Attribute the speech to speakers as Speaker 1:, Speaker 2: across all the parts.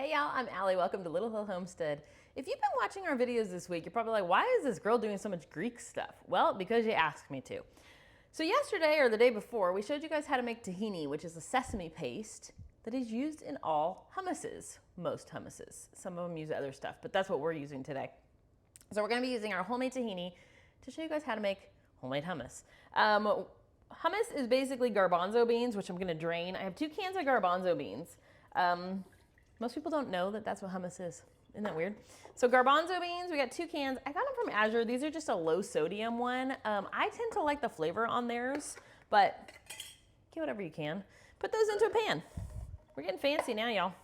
Speaker 1: Hey y'all, I'm Allie. Welcome to Little Hill Homestead. If you've been watching our videos this week, you're probably like, why is this girl doing so much Greek stuff? Well, because you asked me to. So yesterday or the day before, we showed you guys how to make tahini, which is a sesame paste that is used in all hummuses, most hummuses. Some of them use other stuff, but that's what we're using today. So we're gonna be using our homemade tahini to show you guys how to make homemade hummus. Hummus is basically garbanzo beans, which I'm gonna drain. I have 2 cans of garbanzo beans. Most people don't know that that's what hummus is. Isn't that weird? So garbanzo beans, we got 2 cans. I got them from Azure. These are just a low sodium one. I tend to like the flavor on theirs, but get whatever you can. Put those into a pan. We're getting fancy now, y'all.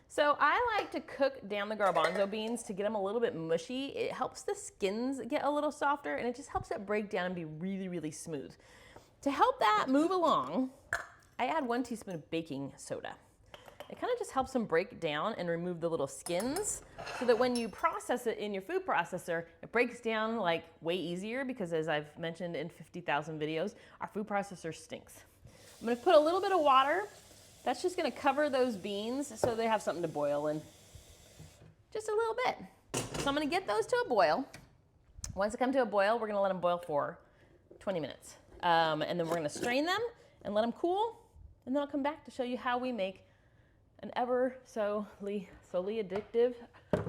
Speaker 1: So I like to cook down the garbanzo beans to get them a little bit mushy. It helps the skins get a little softer, and it just helps it break down and be really, really smooth. To help that move along, I add 1 teaspoon of baking soda. It kind of just helps them break down and remove the little skins so that when you process it in your food processor, it breaks down like way easier because, as I've mentioned in 50,000 videos, our food processor stinks. I'm gonna put a little bit of water. That's just gonna cover those beans so they have something to boil in. Just a little bit. So I'm gonna get those to a boil. Once they come to a boil, we're gonna let them boil for 20 minutes. And then we're gonna strain them and let them cool. And then I'll come back to show you how we make an ever so addictive,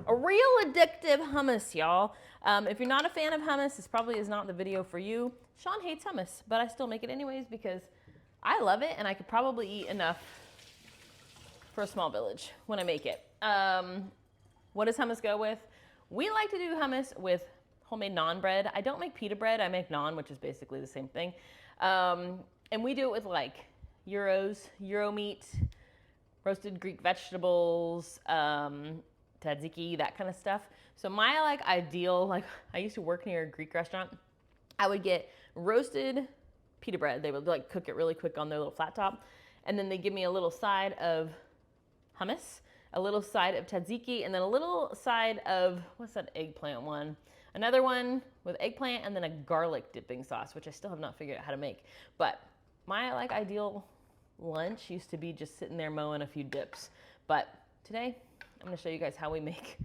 Speaker 1: a real addictive hummus, y'all. If you're not a fan of hummus, this probably is not the video for you. Sean hates hummus, but I still make it anyways because I love it and I could probably eat enough for a small village when I make it. What does hummus go with? We like to do hummus with homemade naan bread. I don't make pita bread, I make naan, which is basically the same thing. And we do it with like gyro meat, roasted Greek vegetables, tzatziki, that kind of stuff. So my ideal, I used to work near a Greek restaurant. I would get roasted pita bread. They would cook it really quick on their little flat top. And then they give me a little side of hummus, a little side of tzatziki, and then a little side of, what's that eggplant one? Another one with eggplant, and then a garlic dipping sauce, which I still have not figured out how to make. But my ideal lunch used to be just sitting there mowing a few dips. But today, I'm gonna show you guys how we make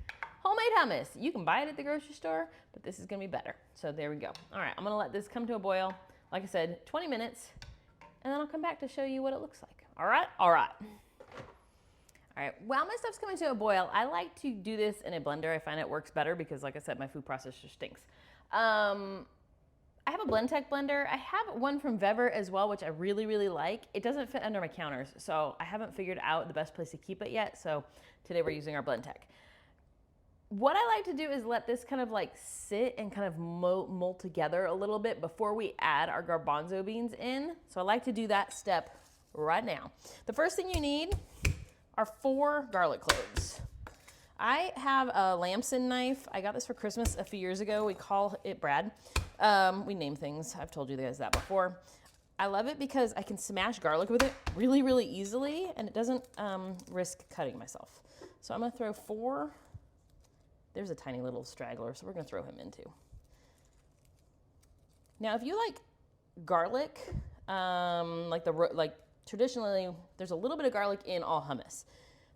Speaker 1: homemade hummus. You can buy it at the grocery store, but this is gonna be better. So there we go. All right, I'm gonna let this come to a boil. Like I said, 20 minutes, and then I'll come back to show you what it looks like. All right? All right. All right, while my stuff's coming to a boil, I like to do this in a blender. I find it works better because, like I said, my food processor stinks. I have a Blendtec blender. I have one from Vever as well, which I really, really like. It doesn't fit under my counters, so I haven't figured out the best place to keep it yet, so today we're using our Blendtec. What I like to do is let this kind of sit and kind of mold together a little bit before we add our garbanzo beans in. So I like to do that step right now. The first thing you need are 4 garlic cloves. I have a Lamson knife. I got this for Christmas a few years ago. We call it Brad. We name things. I've told you guys that before. I love it because I can smash garlic with it really, really easily, and it doesn't risk cutting myself. So I'm gonna throw 4. There's a tiny little straggler, so we're gonna throw him in too. Now, if you like garlic, traditionally, there's a little bit of garlic in all hummus.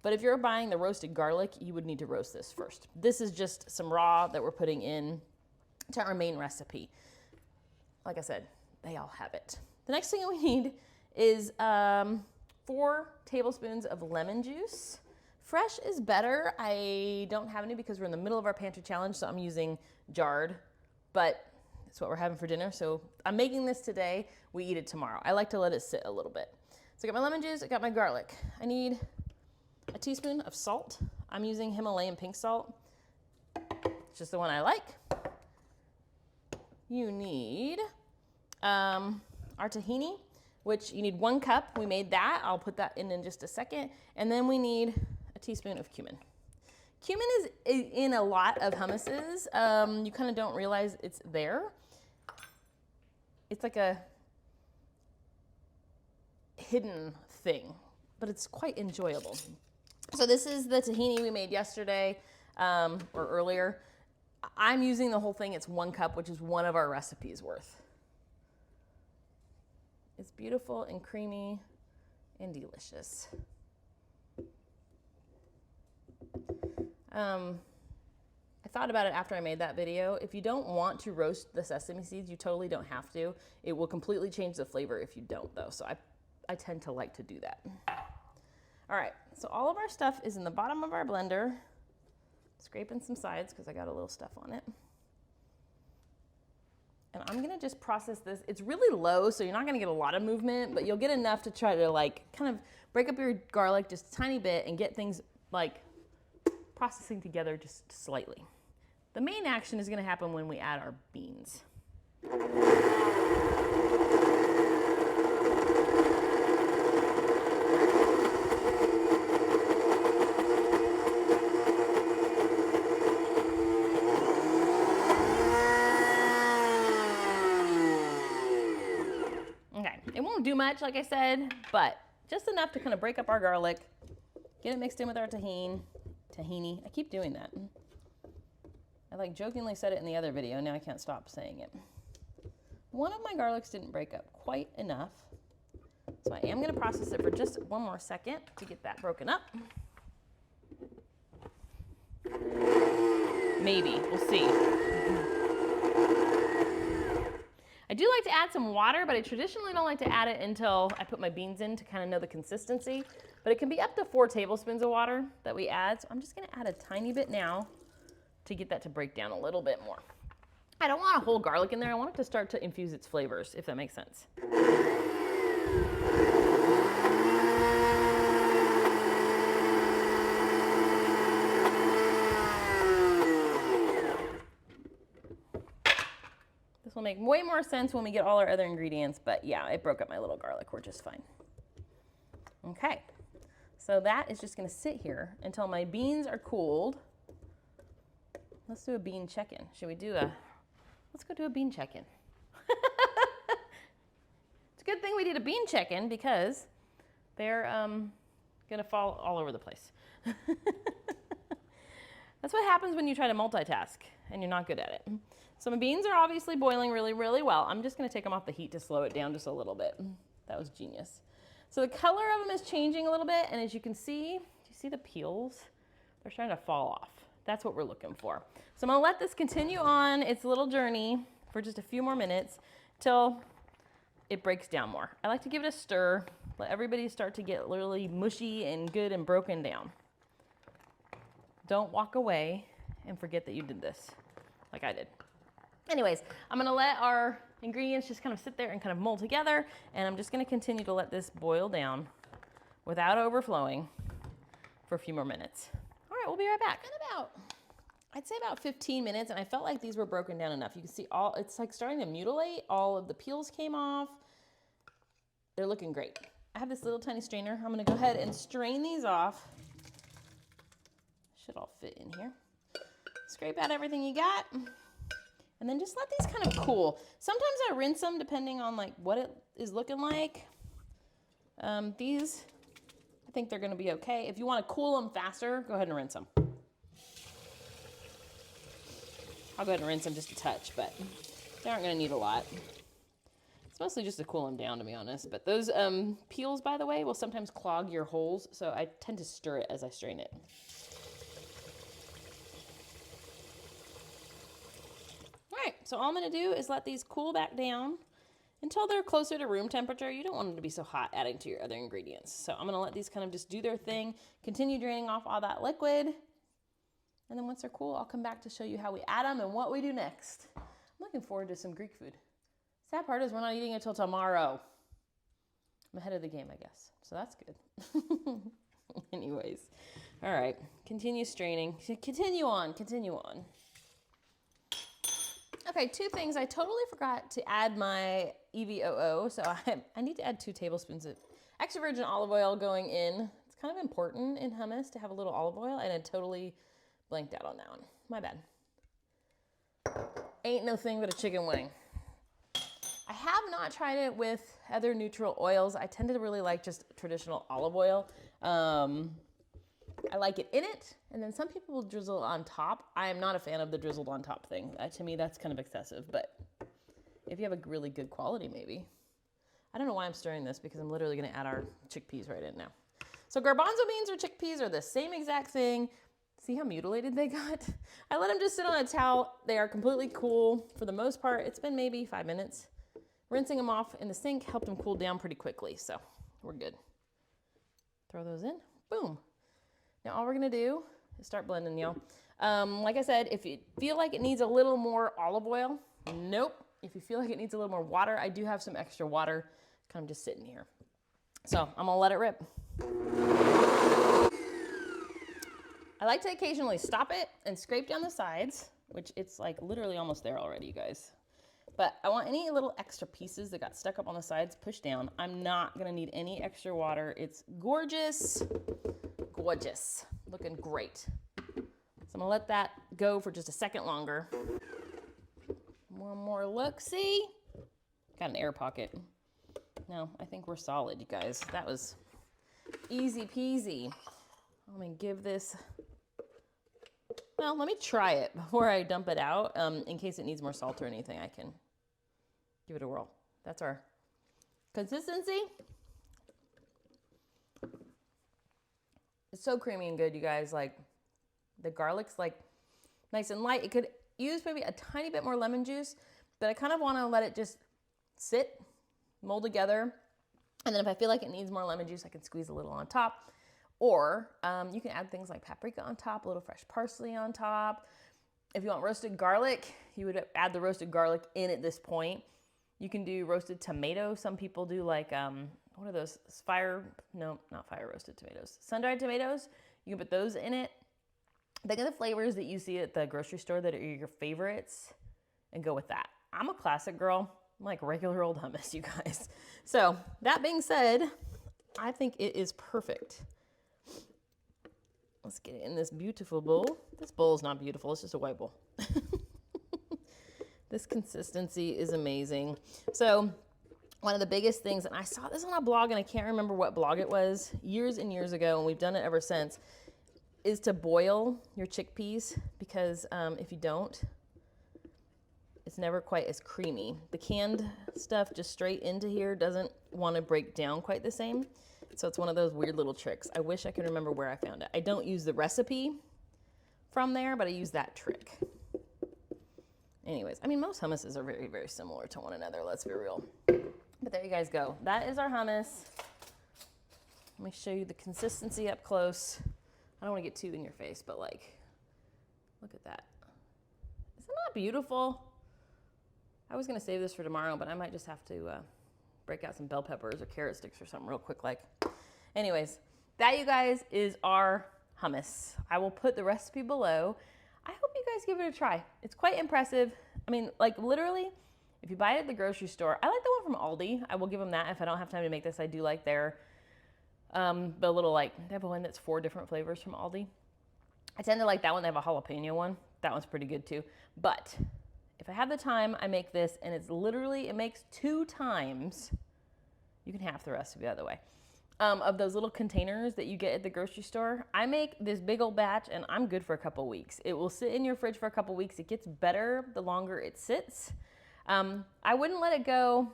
Speaker 1: But if you're buying the roasted garlic, you would need to roast this first. This is just some raw that we're putting in to our main recipe. Like I said, they all have it. The next thing we need is 4 tablespoons of lemon juice. Fresh is better. I don't have any because we're in the middle of our pantry challenge, so I'm using jarred, but it's what we're having for dinner. So I'm making this today. We eat it tomorrow. I like to let it sit a little bit. So I got my lemon juice, I got my garlic. I need a teaspoon of salt. I'm using Himalayan pink salt. It's just the one I like. You need our tahini, which you need 1 cup. We made that. I'll put that in just a second. And then we need a teaspoon of cumin. Cumin is in a lot of hummuses. You kind of don't realize it's there. It's like a hidden thing, but it's quite enjoyable. So this is the tahini we made yesterday or earlier. I'm using the whole thing. It's 1 cup, which is one of our recipes worth. It's beautiful and creamy and delicious. I thought about it after I made that video. If you don't want to roast the sesame seeds, you totally don't have to. It will completely change the flavor if you don't though. So I tend to like to do that. All right, so all of our stuff is in the bottom of our blender. Scraping some sides because I got a little stuff on it. And I'm gonna just process this. It's really low, so you're not gonna get a lot of movement, but you'll get enough to try to like kind of break up your garlic just a tiny bit and get things like processing together just slightly. The main action is gonna happen when we add our beans. Okay, it won't do much, like I said, but just enough to kind of break up our garlic, get it mixed in with our tahini. I keep doing that. I like jokingly said it in the other video, now I can't stop saying it. One of my garlics didn't break up quite enough, so I am gonna process it for just one more second to get that broken up. Maybe, we'll see. I do like to add some water, but I traditionally don't like to add it until I put my beans in to kind of know the consistency. But it can be up to 4 tablespoons of water that we add. So I'm just gonna add a tiny bit now to get that to break down a little bit more. I don't want a whole garlic in there. I want it to start to infuse its flavors, if that makes sense. This will make way more sense when we get all our other ingredients, but yeah, it broke up my little garlic. We're just fine. Okay, so that is just gonna sit here until my beans are cooled. Let's do a bean check-in. Should we do let's go do a bean check-in. It's a good thing we did a bean check-in because they're gonna fall all over the place. That's what happens when you try to multitask and you're not good at it. So my beans are obviously boiling really, really well. I'm just gonna take them off the heat to slow it down just a little bit. That was genius. So the color of them is changing a little bit, and as you can see, do you see the peels? They're starting to fall off. That's what we're looking for. So I'm gonna let this continue on its little journey for just a few more minutes till it breaks down more. I like to give it a stir, let everybody start to get really mushy and good and broken down. Don't walk away and forget that you did this, like I did. Anyways, I'm gonna let our ingredients just kind of sit there and kind of mold together, and I'm just gonna continue to let this boil down without overflowing for a few more minutes. All right, we'll be right back. I'd say about 15 minutes, and I felt like these were broken down enough. You can see it's like starting to mutilate. All of the peels came off. They're looking great. I have this little tiny strainer. I'm gonna go ahead and strain these off. Should all fit in here. Scrape out everything you got. And then just let these kind of cool. Sometimes I rinse them depending on like what it is looking like. These, I think they're gonna be okay. If you wanna cool them faster, go ahead and rinse them. I'll go ahead and rinse them just a touch, but they aren't gonna need a lot. It's mostly just to cool them down, to be honest. But those peels, by the way, will sometimes clog your holes, so I tend to stir it as I strain it. All right, so all I'm gonna do is let these cool back down until they're closer to room temperature. You don't want them to be so hot adding to your other ingredients. So I'm gonna let these kind of just do their thing, continue draining off all that liquid. And then once they're cool, I'll come back to show you how we add them and what we do next. I'm looking forward to some Greek food. Sad part is we're not eating it till tomorrow. I'm ahead of the game, I guess. So that's good. Anyways, all right, continue straining. Continue on. Okay, 2 things. I totally forgot to add my EVOO. So I need to add 2 tablespoons of extra virgin olive oil going in. It's kind of important in hummus to have a little olive oil, and I totally blanked out on that one. My bad. Ain't no thing but a chicken wing. I have not tried it with other neutral oils. I tend to really like just traditional olive oil. I like it in it, and then some people will drizzle on top. I am not a fan of the drizzled on top thing. To me, that's kind of excessive, but if you have a really good quality, maybe. I don't know why I'm stirring this because I'm literally gonna add our chickpeas right in now. So garbanzo beans or chickpeas are the same exact thing, See how mutilated they got? I let them just sit on a towel. They are completely cool for the most part. It's been maybe 5 minutes. Rinsing them off in the sink helped them cool down pretty quickly, so we're good. Throw those in, boom. Now all we're gonna do is start blending, y'all. Like I said, if you feel like it needs a little more olive oil, nope. If you feel like it needs a little more water, I do have some extra water kind of just sitting here. So I'm gonna let it rip. I like to occasionally stop it and scrape down the sides, which it's like literally almost there already, you guys. But I want any little extra pieces that got stuck up on the sides pushed down. I'm not gonna need any extra water. It's gorgeous, gorgeous, looking great. So I'm gonna let that go for just a second longer. One more look, see? Got an air pocket. No, I think we're solid, you guys. That was easy peasy. Let me give this, well, let me try it before I dump it out. In case it needs more salt or anything, I can give it a whirl. That's our consistency. It's so creamy and good, you guys. Like, the garlic's like nice and light. It could use maybe a tiny bit more lemon juice, but I kind of want to let it just sit, mold together. And then if I feel like it needs more lemon juice, I can squeeze a little on top. Or you can add things like paprika on top, a little fresh parsley on top. If you want roasted garlic, you would add the roasted garlic in at this point. You can do roasted tomatoes. Some people do like, what are those? Not fire roasted tomatoes. Sun-dried tomatoes. You can put those in it. Think of the flavors that you see at the grocery store that are your favorites and go with that. I'm a classic girl. I'm like regular old hummus, you guys. So that being said, I think it is perfect. Let's get it in this beautiful bowl. This bowl is not beautiful, it's just a white bowl. This consistency is amazing. So one of the biggest things, and I saw this on a blog and I can't remember what blog it was, years and years ago, and we've done it ever since, is to boil your chickpeas, because if you don't, it's never quite as creamy. The canned stuff just straight into here doesn't want to break down quite the same. So it's one of those weird little tricks. I wish I could remember where I found it. I don't use the recipe from there, but I use that trick. Anyways, I mean, most hummuses are very, very similar to one another, let's be real. But there you guys go. That is our hummus. Let me show you the consistency up close. I don't want to get too in your face, but like, look at that. Isn't that beautiful? I was going to save this for tomorrow, but I might just have to break out some bell peppers or carrot sticks or something real quick. Like, anyways, that, you guys, is our hummus. I will put the recipe below. I hope you guys give it a try. It's quite impressive. I mean, like, literally, if you buy it at the grocery store, I like the one from Aldi. I will give them that. If I don't have time to make this, I do like their, the little, like, they have one that's 4 different flavors from Aldi. I tend to like that one. They have a jalapeno one. That one's pretty good too. But if I have the time, I make this, and it's literally, it makes 2 times, you can half the recipe, by the way, of those little containers that you get at the grocery store. I make this big old batch, and I'm good for a couple weeks. It will sit in your fridge for a couple weeks. It gets better the longer it sits. I wouldn't let it go,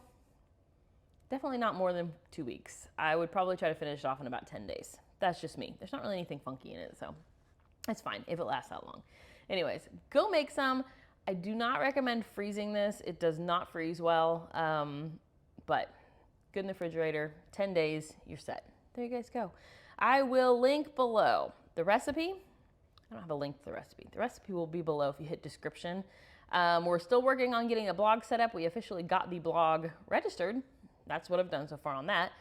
Speaker 1: definitely not more than 2 weeks. I would probably try to finish it off in about 10 days. That's just me. There's not really anything funky in it, so it's fine if it lasts that long. Anyways, go make some. I do not recommend freezing this. It does not freeze well, but good in the refrigerator. 10 days, you're set. There you guys go. I will link below the recipe. I don't have a link to the recipe. The recipe will be below if you hit description. We're still working on getting a blog set up. We officially got the blog registered. That's what I've done so far on that.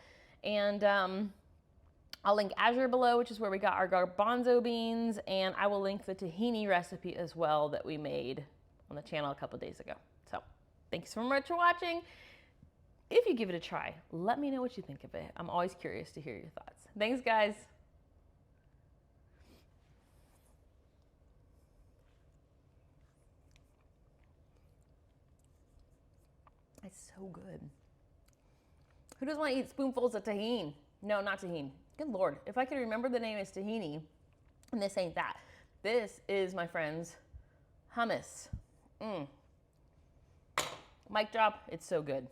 Speaker 1: And I'll link Azure below, which is where we got our garbanzo beans, and I will link the tahini recipe as well that we made on the channel a couple days ago. So thanks so much for watching. If you give it a try, let me know what you think of it. I'm always curious to hear your thoughts. Thanks, guys. It's so good. Who doesn't want to eat spoonfuls of tahini? No, not tahini. Good Lord. If I could remember the name is tahini, and this ain't that. This is, my friends, hummus. Mic drop. It's so good.